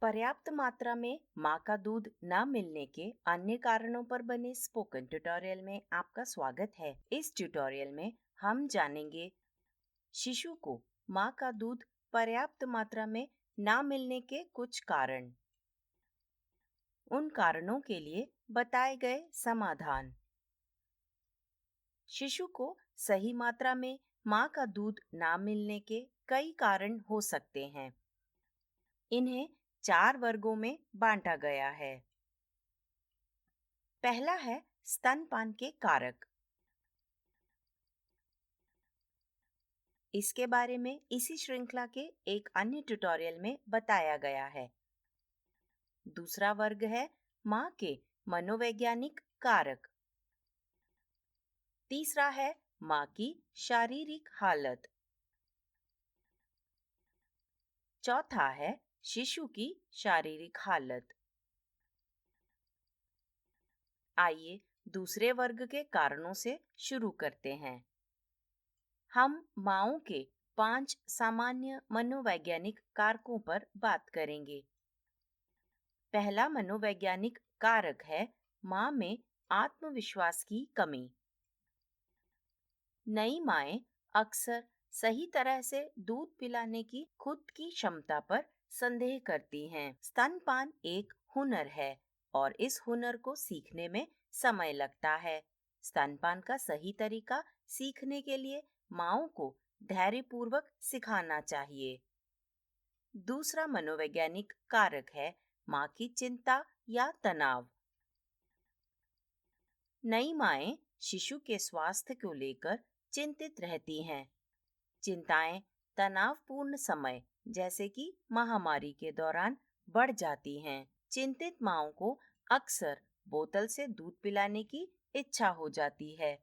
पर्याप्त मात्रा में माँ का दूध न मिलने के अन्य कारणों पर बने स्पोकन ट्यूटोरियल में आपका स्वागत है। इस ट्यूटोरियल में हम जानेंगे शिशु को माँ का दूध पर्याप्त मात्रा में न मिलने के कुछ कारण, उन कारणों के लिए बताए गए समाधान। शिशु को सही मात्रा में माँ का दूध न मिलने के कई कारण हो सकते हैं। इन्हें 4 वर्गों में बांटा गया है। पहला है स्तनपान के कारक। इसके बारे में इसी श्रृंखला के एक अन्य ट्यूटोरियल में बताया गया है। दूसरा वर्ग है माँ के मनोवैज्ञानिक कारक। तीसरा है माँ की शारीरिक हालत। चौथा है शिशु की शारीरिक हालत। आइए दूसरे वर्ग के कारणों से शुरू करते हैं। हम माँओं के 5 सामान्य मनोवैज्ञानिक कारकों पर बात करेंगे। पहला मनोवैज्ञानिक कारक है माँ में आत्मविश्वास की कमी। नई माएँ अक्सर सही तरह से दूध पिलाने की खुद की क्षमता पर संदेह करती हैं। स्तनपान एक हुनर है और इस हुनर को सीखने में समय लगता है। स्तनपान का सही तरीका सीखने के लिए माँओं को धैर्यपूर्वक सिखाना चाहिए। दूसरा मनोवैज्ञानिक कारक है माँ की चिंता या तनाव। नई माएँ शिशु के स्वास्थ्य को लेकर चिंतित रहती हैं। चिंताएं तनावपूर्ण समय जैसे कि महामारी के दौरान बढ़ जाती हैं। चिंतित माँओं को अक्सर बोतल से दूध पिलाने की इच्छा हो जाती है।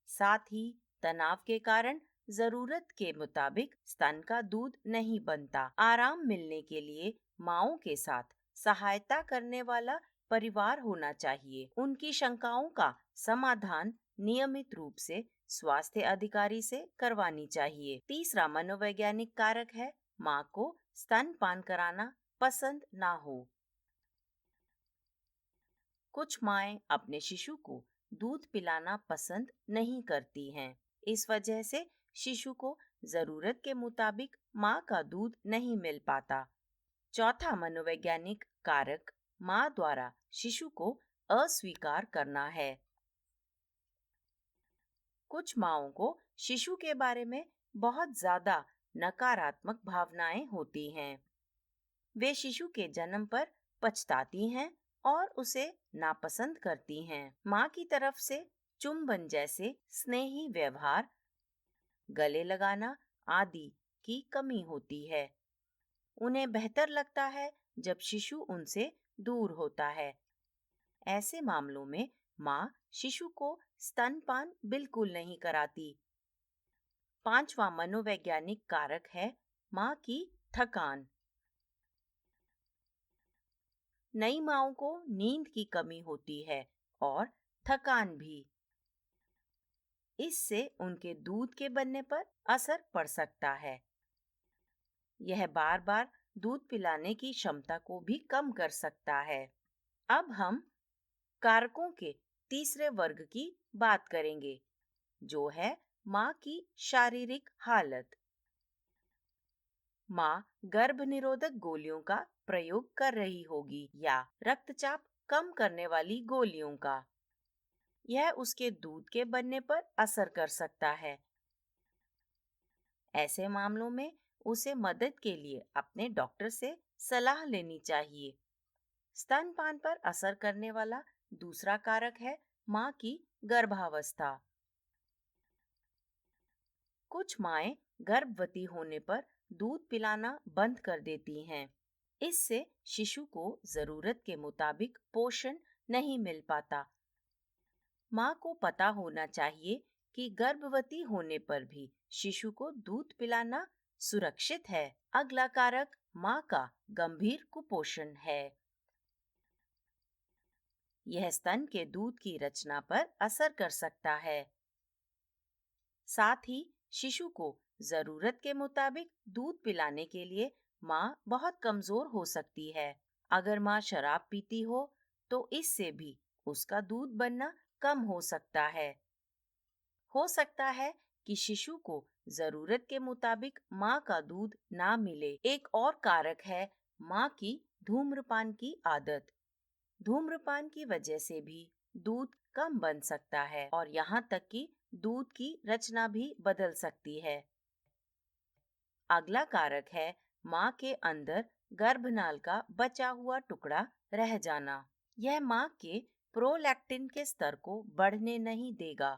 साथ ही तनाव के कारण जरूरत के मुताबिक स्तन का दूध नहीं बनता। आराम मिलने के लिए माँओं के साथ सहायता करने वाला परिवार होना चाहिए। उनकी शंकाओं का समाधान नियमित रूप से स्वास्थ्य अधिकारी से करवानी चाहिए। तीसरा मनोवैज्ञानिक कारक है माँ को स्तनपान कराना पसंद ना हो। कुछ माएँ अपने शिशु को दूध पिलाना पसंद नहीं करती हैं। इस वजह से शिशु को जरूरत के मुताबिक माँ का दूध नहीं मिल पाता। चौथा मनोवैज्ञानिक कारक माँ द्वारा शिशु को अस्वीकार करना है। कुछ माँओं को शिशु के बारे में बहुत ज्यादा नकारात्मक भावनाएं होती हैं। वे शिशु के जन्म पर पछताती हैं और उसे नापसंद करती हैं। माँ की तरफ से चुंबन जैसे स्नेही व्यवहार, गले लगाना आदि की कमी होती है। उन्हें बेहतर लगता है जब शिशु उनसे दूर होता है। ऐसे मामलों में माँ शिशु को स्तनपान बिल्कुल नहीं कराती। पांचवा मनोवैज्ञानिक कारक है माँ की थकान। नई माँओं को नींद की कमी होती है और थकान भी। इससे उनके दूध के बनने पर असर पड़ सकता है। यह बार बार दूध पिलाने की क्षमता को भी कम कर सकता है। अब हम कारकों के तीसरे वर्ग की बात करेंगे, जो है माँ की शारीरिक हालत। माँ गर्भ निरोधक गोलियों का प्रयोग कर रही होगी या रक्तचाप कम करने वाली गोलियों का। यह उसके दूध के बनने पर असर कर सकता है। ऐसे मामलों में उसे मदद के लिए अपने डॉक्टर से सलाह लेनी चाहिए। स्तनपान पर असर करने वाला दूसरा कारक है माँ की गर्भावस्था। कुछ माएँ गर्भवती होने पर दूध पिलाना बंद कर देती हैं। इससे शिशु को जरूरत के मुताबिक पोषण नहीं मिल पाता। माँ को पता होना चाहिए कि गर्भवती होने पर भी शिशु को दूध पिलाना सुरक्षित है। अगला कारक माँ का गंभीर कुपोषण है। यह स्तन के दूध की रचना पर असर कर सकता है। साथ ही शिशु को जरूरत के मुताबिक दूध पिलाने के लिए माँ बहुत कमजोर हो सकती है। अगर माँ शराब पीती तो इससे भी उसका दूध बनना कम हो सकता है। हो सकता है कि शिशु को जरूरत के मुताबिक माँ का दूध ना मिले। एक और कारक है माँ की धूम्रपान की आदत। धूम्रपान की वजह से भी दूध कम बन सकता है और यहाँ तक कि दूध की रचना भी बदल सकती है। अगला कारक है माँ के अंदर गर्भनाल का बचा हुआ टुकड़ा रह जाना। यह माँ के प्रोलैक्टिन के स्तर को बढ़ने नहीं देगा।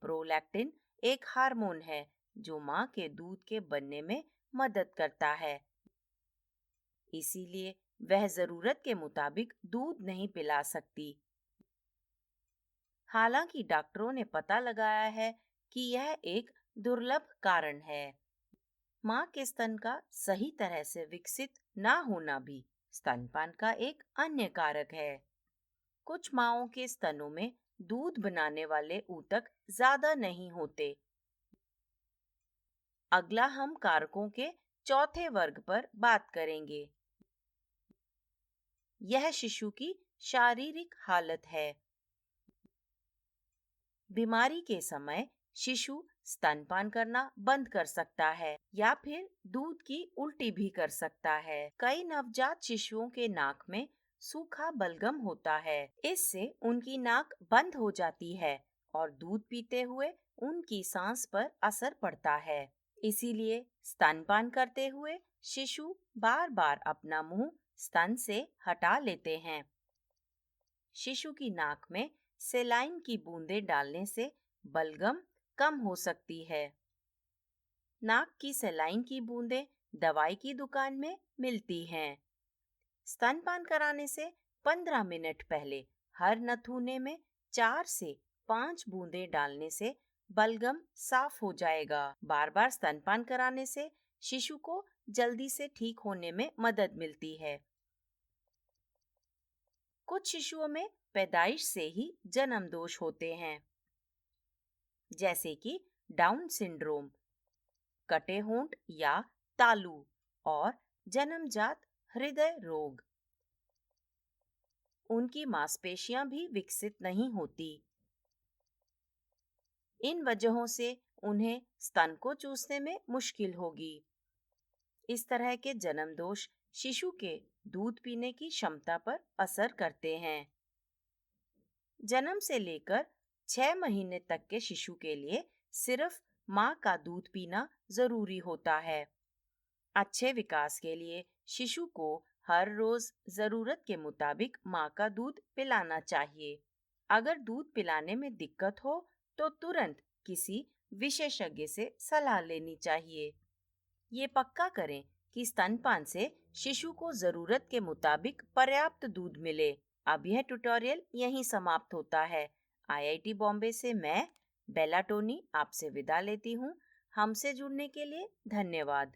प्रोलैक्टिन एक हार्मोन है जो माँ के दूध के बनने में मदद करता है। इसीलिए वह जरूरत के मुताबिक दूध नहीं पिला सकती। हालांकि डॉक्टरों ने पता लगाया है कि यह एक दुर्लभ कारण है। माँ के स्तन का सही तरह से विकसित ना होना भी स्तनपान का एक अन्य कारक है। कुछ माँओं के स्तनों में दूध बनाने वाले ऊतक ज्यादा नहीं होते। अगला हम कारकों के चौथे वर्ग पर बात करेंगे। यह शिशु की शारीरिक हालत है। बीमारी के समय शिशु स्तनपान करना बंद कर सकता है या फिर दूध की उल्टी भी कर सकता है। कई नवजात शिशुओं के नाक में सूखा बलगम होता है। इससे उनकी नाक बंद हो जाती है और दूध पीते हुए उनकी सांस पर असर पड़ता है। इसीलिए स्तनपान करते हुए शिशु बार बार अपना मुंह स्तन से हटा लेते हैं। शिशु की नाक में सेलाइन की बूंदें डालने से बलगम कम हो सकती है। नाक की सेलाइन की बूंदें दवाई की दुकान में मिलती हैं। स्तनपान कराने से 15 मिनट पहले हर नथुने में 4 से 5 बूंदें डालने से बलगम साफ हो जाएगा। बार बार स्तनपान कराने से शिशु को जल्दी से ठीक होने में मदद मिलती है। कुछ शिशुओं में पैदाइश से ही जन्म दोष होते हैं, जैसे कि डाउन सिंड्रोम, कटे होंठ या तालू और जन्मजात हृदय रोग। उनकी मांसपेशियां भी विकसित नहीं होती। इन वजहों से उन्हें स्तन को चूसने में मुश्किल होगी। इस तरह के जन्म दोष शिशु के दूध पीने की क्षमता पर असर करते हैं। जन्म से लेकर 6 महीने तक के शिशु के लिए सिर्फ माँ का दूध पीना जरूरी होता है। अच्छे विकास के लिए शिशु को हर रोज जरूरत के मुताबिक माँ का दूध पिलाना चाहिए। अगर दूध पिलाने में दिक्कत हो तो तुरंत किसी विशेषज्ञ से सलाह लेनी चाहिए। ये पक्का करें कि स्तनपान से शिशु को जरूरत के मुताबिक पर्याप्त दूध मिले। अब यह ट्यूटोरियल यहीं समाप्त होता है। आईआईटी बॉम्बे से मैं बेला टोनी आपसे विदा लेती हूँ। हमसे जुड़ने के लिए धन्यवाद।